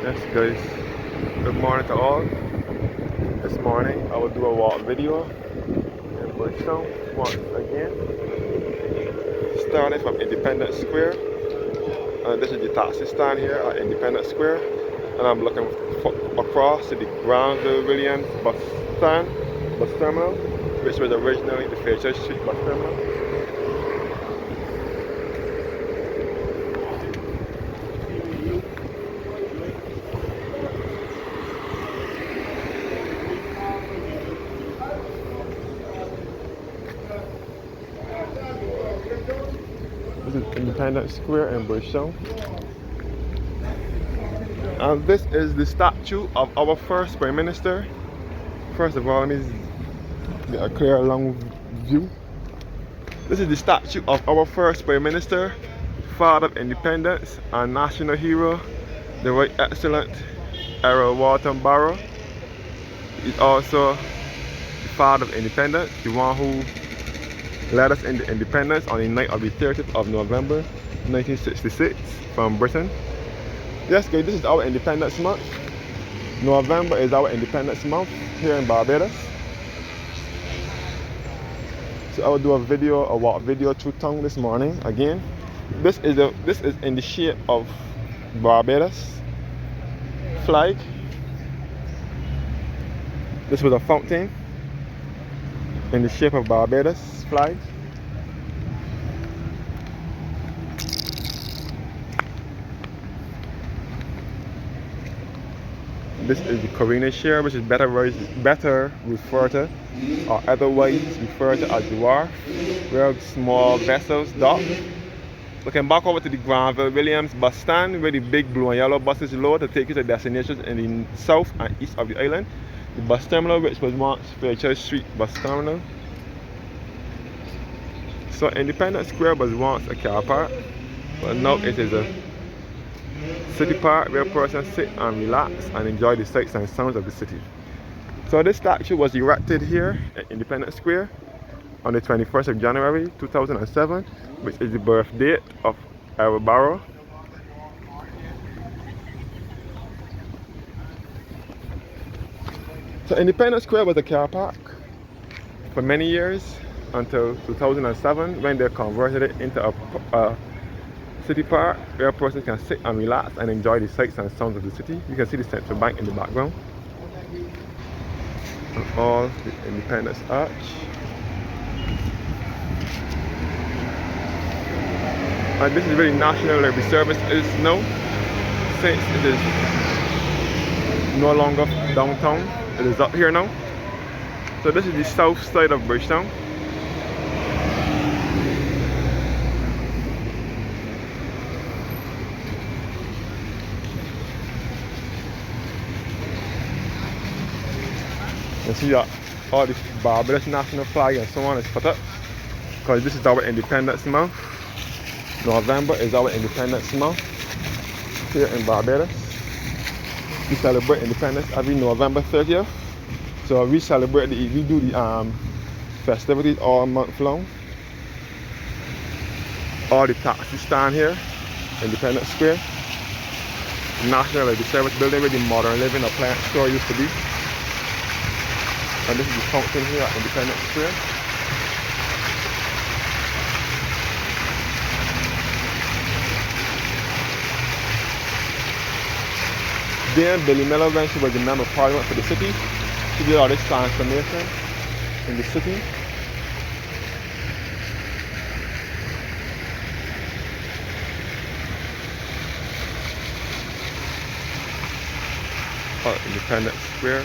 Yes guys, good morning to all. This morning I will do a walk video in Bridgetown once again. Starting from Independence Square. This is the taxi stand here at Independence Square. And I'm looking across to the Granville Williams bus terminal, which was originally the Fairchurch Street bus terminal. This is Independence Square in Bridgetown. And this is the statue of our first Prime Minister. First of all, let me get a clear long view. This is the statue of our first Prime Minister, father of independence and national hero, the Right Excellent Errol Walton Barrow. He's also the father of independence, the one who led us into independence on the night of the 30th of November 1966 from Britain. Yes guys, this is our Independence Month. November is our Independence Month here in Barbados. So I will do a walk video through town this morning again. This is in the shape of Barbados flag. This was a fountain in the shape of Barbados flag. This is the Carina share, which is better referred to, or otherwise referred to as the wharf, where small vessels dock. Looking back over to the Granville Williams bus stand, where the big blue and yellow buses load to take you to destinations in the south and east of the island. The bus terminal, which was once Fairchurch Street bus terminal. So Independence Square was once a car park, but now it is a city park where persons sit and relax and enjoy the sights and sounds of the city. So this statue was erected here at Independence Square on the 21st of January 2007, which is the birth date of Errol Barrow. So Independence Square was a car park for many years until 2007, when they converted it into a city park where persons can sit and relax and enjoy the sights and sounds of the city. You can see the Central Bank in the background. And all the Independence Arch. And this is where the National Library Service is now, since it is no longer downtown, it is up here now. So this is the south side of Bridgetown. You see that all the Barbados national flag and so on is put up, because this is our Independence Month. November is our Independence Month here in Barbados. We celebrate independence every November 30th. So we do the festivities all month long. All the taxis stand here, Independence Square. National Library Service building where the Modern Living appliance store used to be. And this is the fountain here at Independence Square. Then Billy Miller, when she was the member of parliament for the city, she did all this transformation in the city. Independence Square.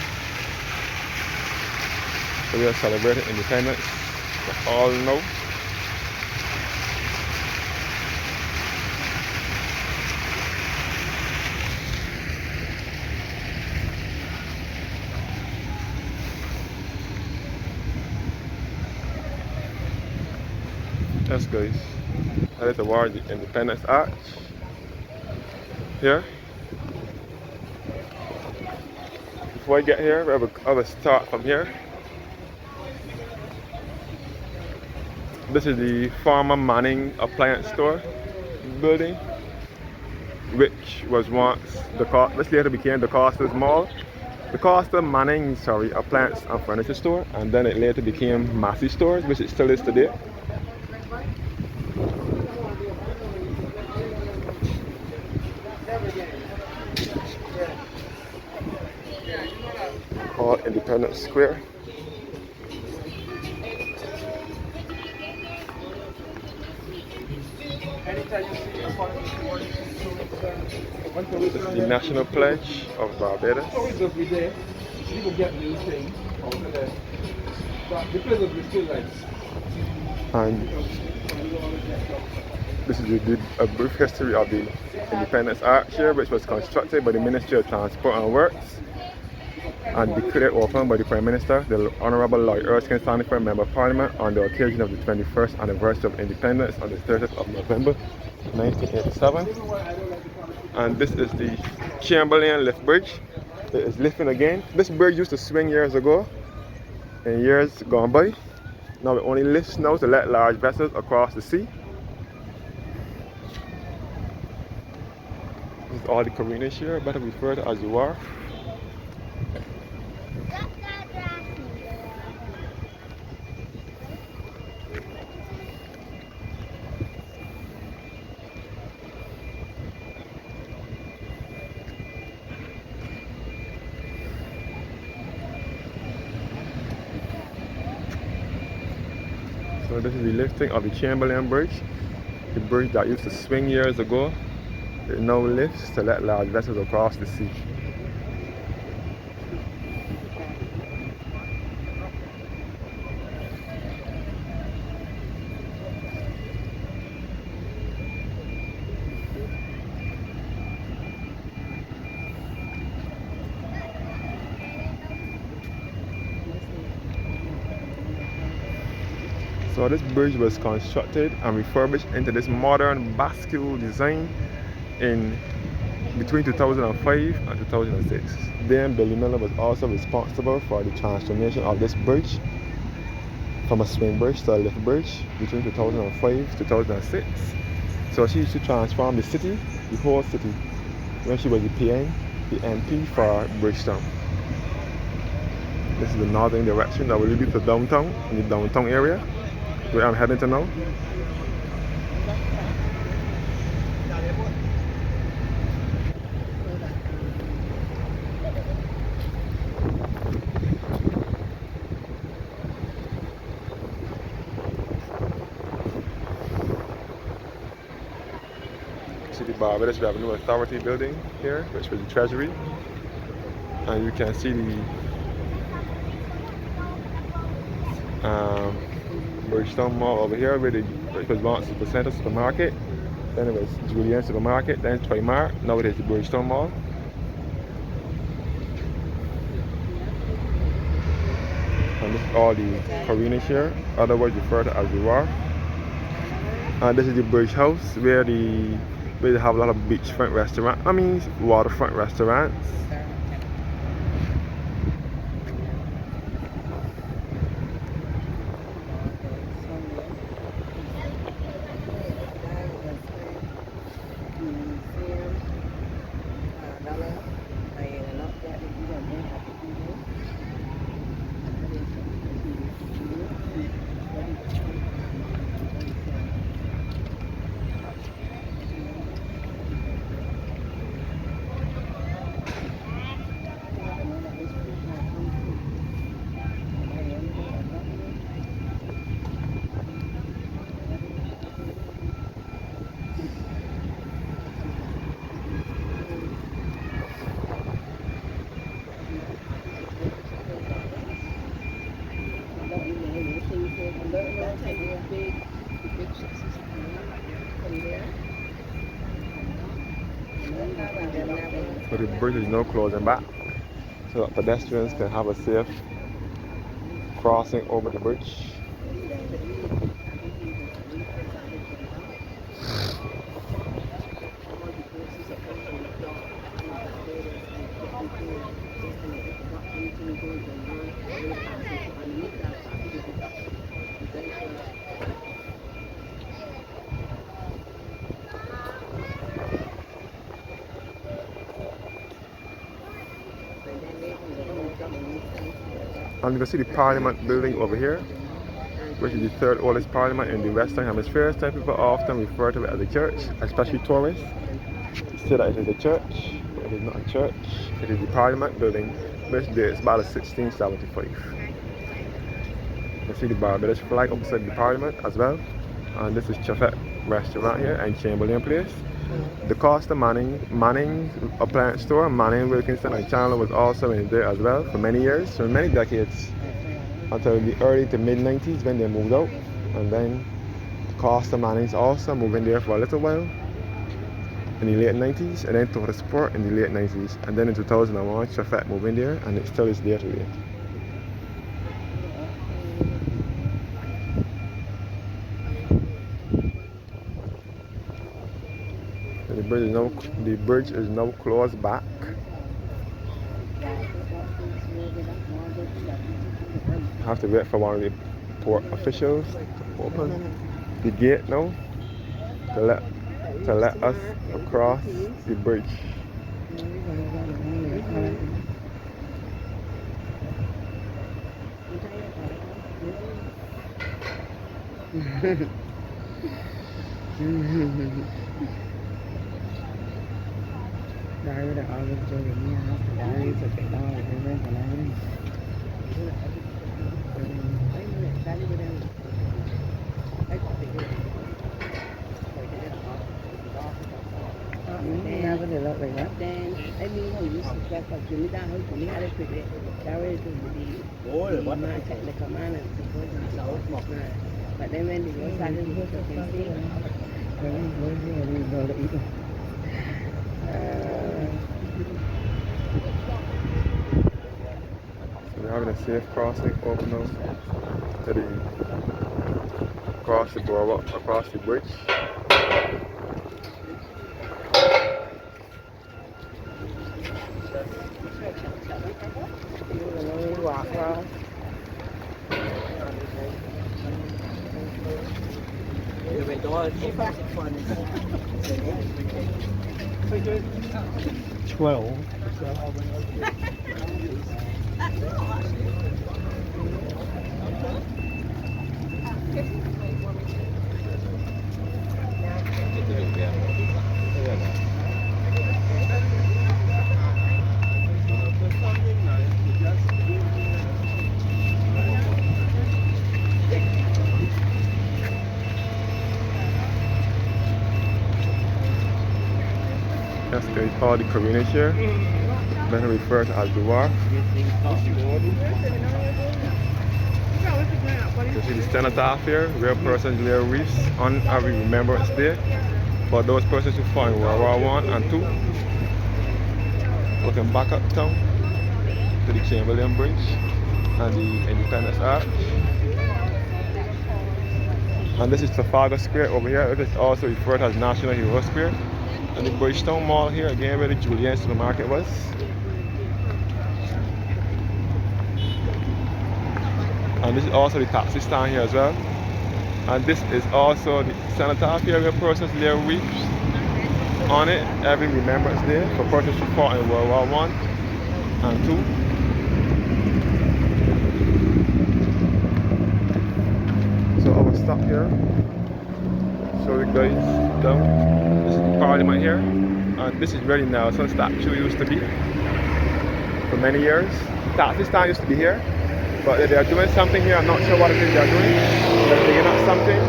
So we are celebrating independence for all now. Yes guys, that is towards the Independence Arch here. Before I get here, I will start from here. This is the former Manning appliance store building. which was once which later became the Costa's Mall. The Costa Manning, appliance and furniture store, and then it later became Massey Stores, which it still is today. Called Independence Square. This is the National Pledge of Barbados. And this is a brief history of the Independence Arch here, which was constructed by the Ministry of Transport and Works and declared open by the Prime Minister, the Honorable Lloyd Erskine, standing for Member of Parliament, on the occasion of the 21st anniversary of independence on the 30th of November 1987. And this is the Chamberlain Lift Bridge. It is lifting again. This bridge used to swing years ago, in years gone by. Now it only lifts now to let large vessels across the sea. This is all the careers here, better refer to as you are. So this is the lifting of the Chamberlain Bridge, the bridge that used to swing years ago. It now lifts to let large vessels across the sea. So this bridge was constructed and refurbished into this modern bascule design in between 2005 and 2006. Then Billy Miller was also responsible for the transformation of this bridge from a swing bridge to a lift bridge between 2005 to 2006. So she used to transform the city, the whole city, when she was the MP for Bridgetown. This is the northern direction that will lead you to downtown, in the downtown area, where I'm heading to now. See the Barbados Revenue Authority building here, which was the Treasury, and you can see the Bridgetown Mall over here, which was once the Center Supermarket, then it was Julian Supermarket, then Trimart, now it is the Bridgetown Mall. And this is all the careers here, otherwise referred to as the War. And this is the Bridge House, where they have a lot of beachfront restaurants, waterfront restaurants. So the bridge is now closing back so that pedestrians can have a safe crossing over the bridge. And you can see the Parliament building over here, which is the third oldest parliament in the Western Hemisphere. Some people often refer to it as a church, especially tourists. They say that it is a church, but it is not a church. It is the Parliament building, which dates back to 1675. You can see the Barbados flag opposite the Parliament as well. And this is Chafet Restaurant here and Chamberlain Place. The Costa Manning's appliance store, Manning, Wilkinson and Chandler was also in there as well for many years, for many decades, until the early to mid 90s when they moved out. And then Costa Manning's also moved in there for a little while in the late 90s, and then Total Sport in the late 90s, and then in 2001 Chafet moved in there, and it still is there today. The bridge is now closed back. I have to wait for one of the port officials to open the gate now to let us across the bridge. So we're having a safe crossing open now to across the boardwalk, across the bridge. That's what they call the community here, then referred to as the wharf. You see the cenotaph here, where persons lay wreaths on every Remembrance Day for those persons who fought in World War I and II. Looking back uptown to the Chamberlain Bridge and the Independence Arch. And this is Trafalgar Square over here. It is also referred to as National Hero Square. And the Bridgetown Mall here, again where the Julian supermarket was. And this is also the taxi stand here as well. And this is also the cenotaph here where persons lay wreaths on it every Remembrance Day for persons who fought in World War I and II. So I will stop here. Show you guys down. This is the Parliament here. And this is where the Nelson statue used to be for many years. The taxi stand used to be here. But they are doing something here. I'm not sure what it is they are doing. They're digging up something.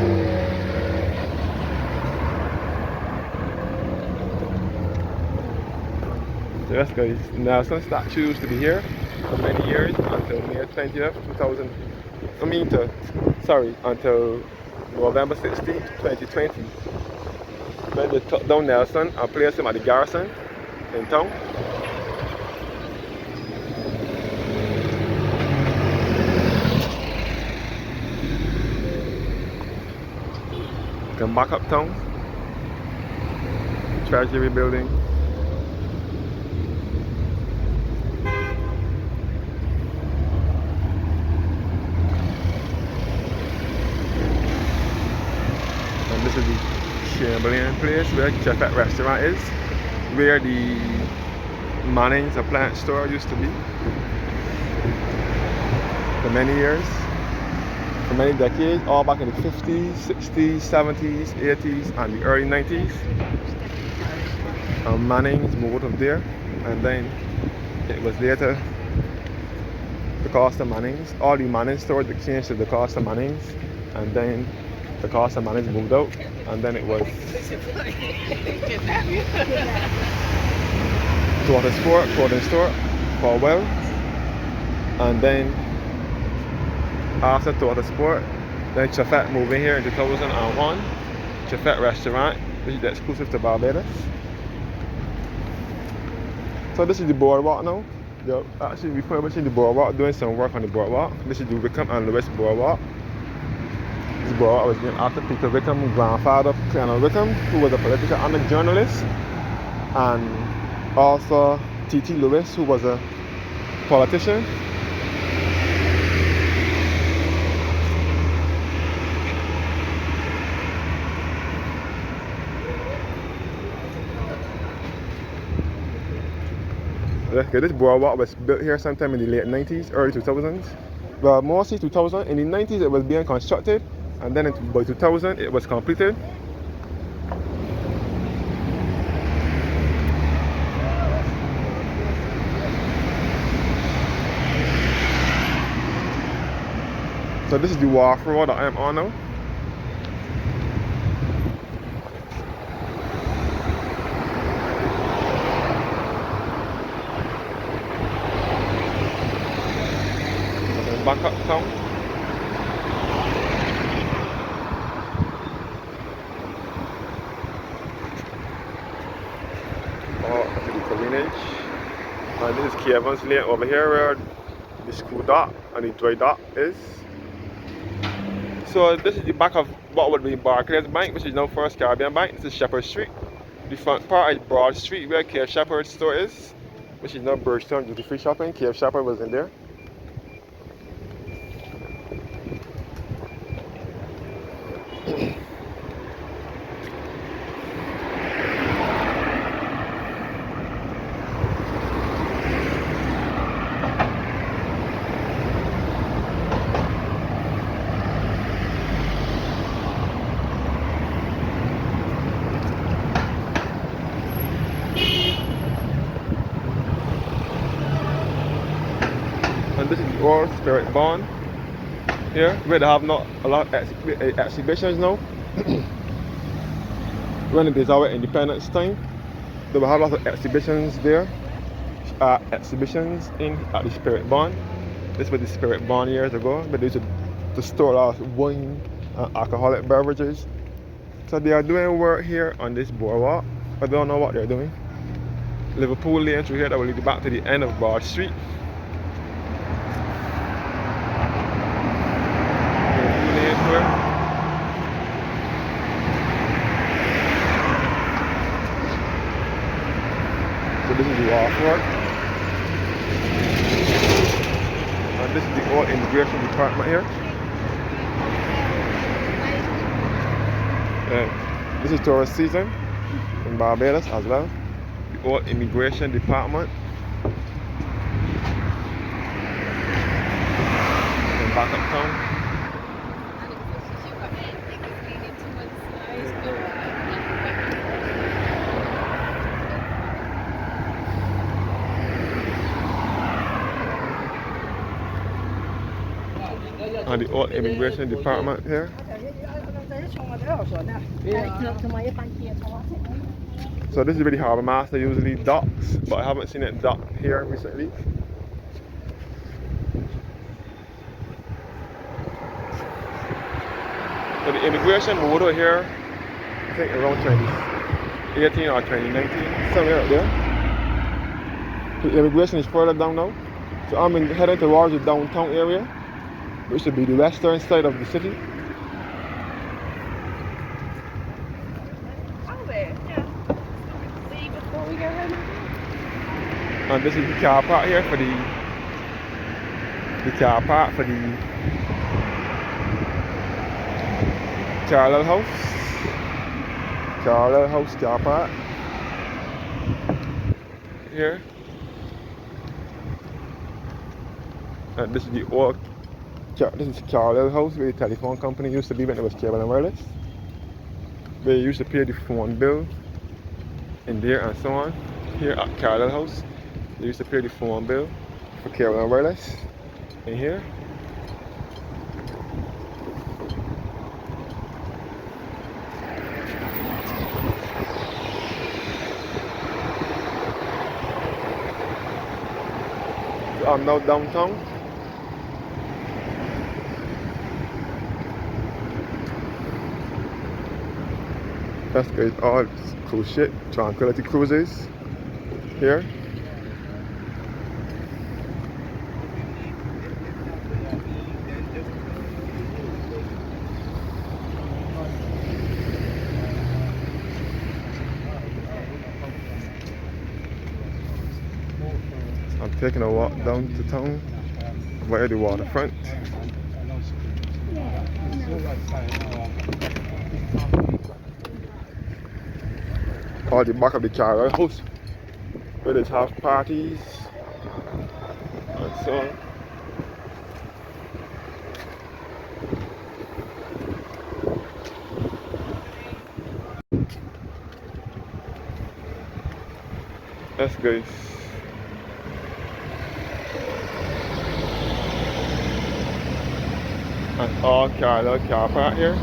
So yes guys, Nelson statue used to be here for many years until May 20th, until November 16th, 2020. When they took down Nelson and placed him at the garrison in town. Come back uptown, Treasury building. And this is the Chamberlain Place where Chafet Restaurant is, where the Manning's appliance store used to be. for many years, for many decades, all back in the 50s, 60s, 70s, 80s, and the early 90s. Manning's moved up there, and then it was later the Costa Mannings. All the Mannings stores that changed to the Costa Mannings, and then the Costa Mannings moved out, and then it was Total Sport, Clothing Store for a while, and then after Total Sport, then Chafet moved in here in 2001. Chafet Restaurant, which is exclusive to Barbados. So this is the boardwalk now. They're actually refurbishing the boardwalk, doing some work on the boardwalk. This is the Wickham and Lewis boardwalk. This boardwalk was named after Peter Wickham, grandfather Colonel Wickham, who was a political and a journalist, and also T.T. Lewis, who was a politician. This boardwalk was built here sometime in the late 90s, early 2000s. Well, mostly 2000. In the 90s it was being constructed, and then by 2000 it was completed. So this is the wharf road that I am on now. Back uptown. To the Corinage. And this is Kevin's Lane over here where the school dock and the dry dock is. So this is the back of what would be Barclays Bank, which is now First Caribbean Bank. This is Shepherd Street. The front part is Broad Street where Cave Shepherd's store is, which is now Bridgetown duty free shopping. Cave Shepherd was in there. And this is the old Spirit Barn here, where they have not a lot of exhibitions now. When it is our independence time, they will have lots of exhibitions there. Exhibitions at the Spirit Barn. This was the Spirit Barn years ago, but they used to store a lot of wine and alcoholic beverages. So they are doing work here on this boardwalk. I don't know what they're doing. Liverpool Lane through here that will lead you back to the end of Broad Street. So this is the wharf work. And this is the old immigration department here. And this is tourist season in Barbados as well. The old immigration department. And back uptown. And the old immigration department here. So this is where the harbour master usually docks, but I haven't seen it dock here recently. So the immigration moved over here, I think around 2018 or 2019, somewhere out there. The immigration is further down now. So I'm heading towards the downtown area, which should be the western side of the city. And this is the car park here for the Carlisle House car park here. And this is the old This is Carlisle House where the telephone company used to be when it was cable and wireless. Where you used to pay the phone bill in there and so on. Here at Carlisle House, they used to pay the phone bill for cable and wireless in here. So I'm now downtown. That's good. All cruise ship, Tranquility Cruises here. I'm taking a walk down to town via the waterfront. Or the back of the Carlisle House where they have parties and so on. That's good. And all Carlisle car park here.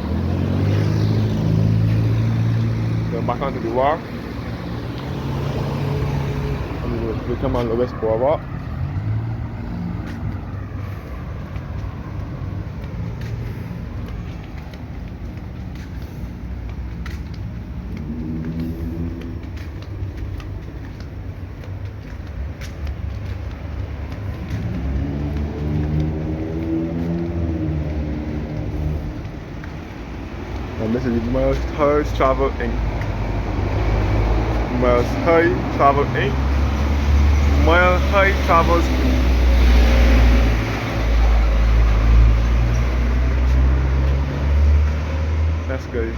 Go back onto the wharf. And we come on the West Boardwalk. And this is Miles High Travel Inc. Miles High Travel Inc. Miles High Travels Inc. That's good.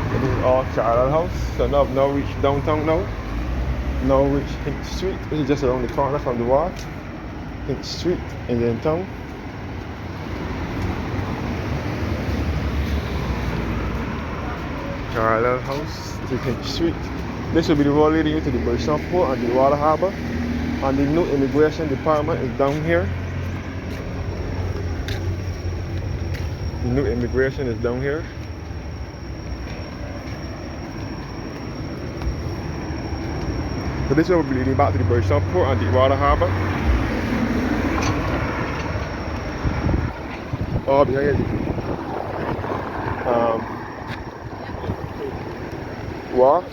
This is all Carlisle House. So now I've now reached downtown now. Now reach Hinch Street, which is just around the corner from the wharf. Hinch Street and then town. Carlisle House to Hinch Street. This will be the road leading you to the Bridgetown port and the water harbour. And the new immigration department is down here. The new immigration is down here. So this will be leading back to the Bridgetown port and the water harbour. Oh, behind it. Wharf.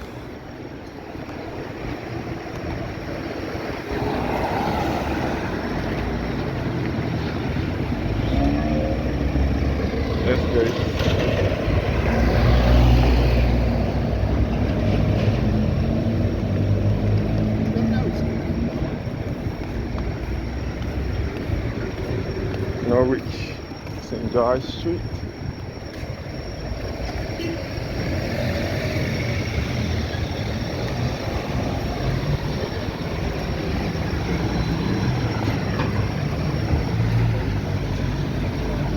That's great. Norwich, St. George Street.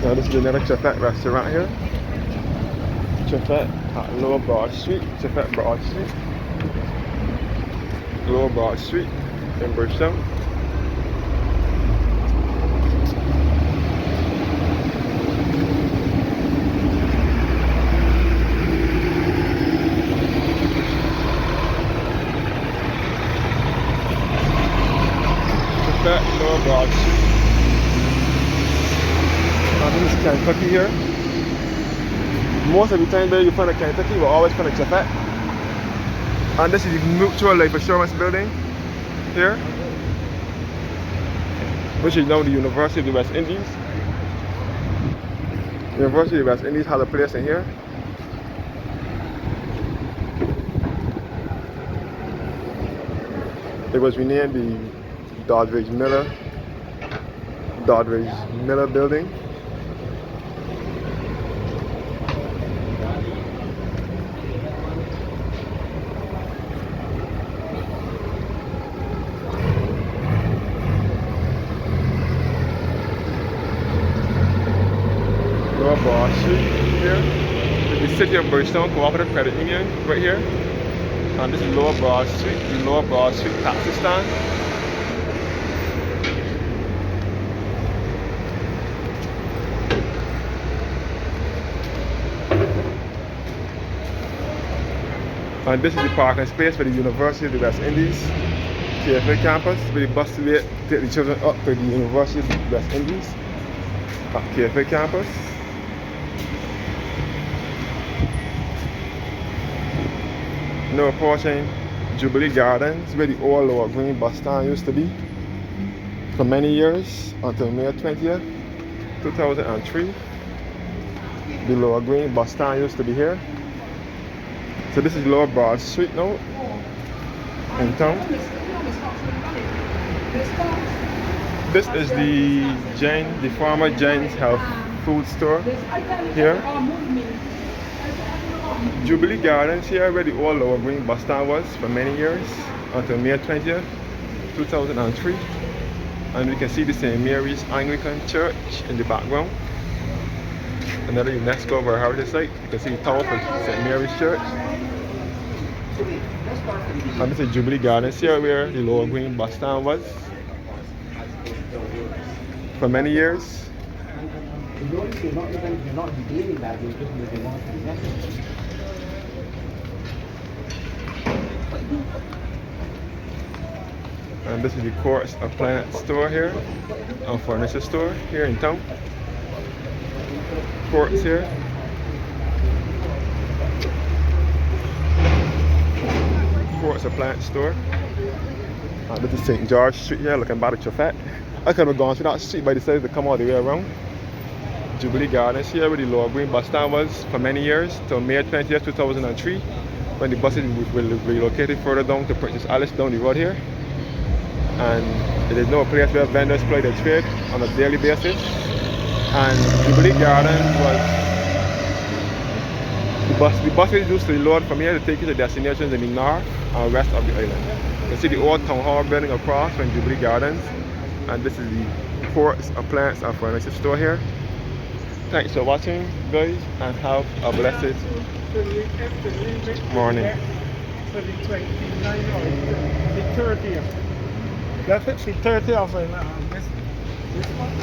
Now this is another Chefette restaurant here. Chefette at Lower Broad Street. Chefette Broad Street. Lower Broad Street in Bridgetown. Chefette Lower Broad Street. This is Kentucky here. Most of the time there you find a Kentucky, we'll always find a Chefette. And this is the Mutual Life Assurance building here, which is now the University of the West Indies. University of the West Indies has a place in here. It was renamed the Doddridge Miller building. Broad Street here. This is the City of Bridgetown Cooperative Credit Union right here. And this is Lower Broad Street, the Lower Broad Street taxi stand. And this is the parking space for the University of the West Indies, KFA campus, where the bus today take the children up to the University of the West Indies at KFA campus. Now approaching Jubilee Gardens, where the old Lower Green bus stand used to be for many years until May 20th, 2003. The Lower Green bus stand used to be here. So this is Lower Broad Street now in town. This is the former Jane's Health Food Store here. Jubilee Gardens here, where the old Lower Green bus stand was for many years until May 20th, 2003. And we can see the St. Mary's Anglican Church in the background. Another UNESCO World Heritage Site. You can see the tower for St. Mary's Church. And this is Jubilee Gardens here, where the Lower Green bus stand was for many years. And this is the Quartz Appliance store here, and furniture store here in town. Quartz here. Quartz Appliance store. This is St. George Street here, looking back at your fat. I could have gone through that street, but decided to come all the way around. Jubilee Gardens here, where the Lower Green bus stand was for many years, till May 20th, 2003, when the buses were relocated further down to Princess Alice down the road here. And it is now a place where vendors ply their trade on a daily basis. And Jubilee Gardens was the buses used to load from here to take you to destinations in the north and west of the island. You can see the old town hall building across from Jubilee Gardens. And this is the Quartz Appliance and Furniture store here. Thanks for watching, guys, and have a blessed morning. For the 29th or the 30th. That's it, the 30th of this month.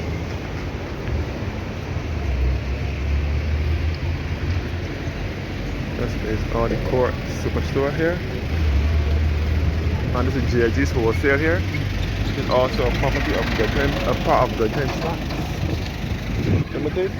This is all the Quartz Superstore here. And this is JG's wholesale here. It's also a property of the part of the Stocks Limited.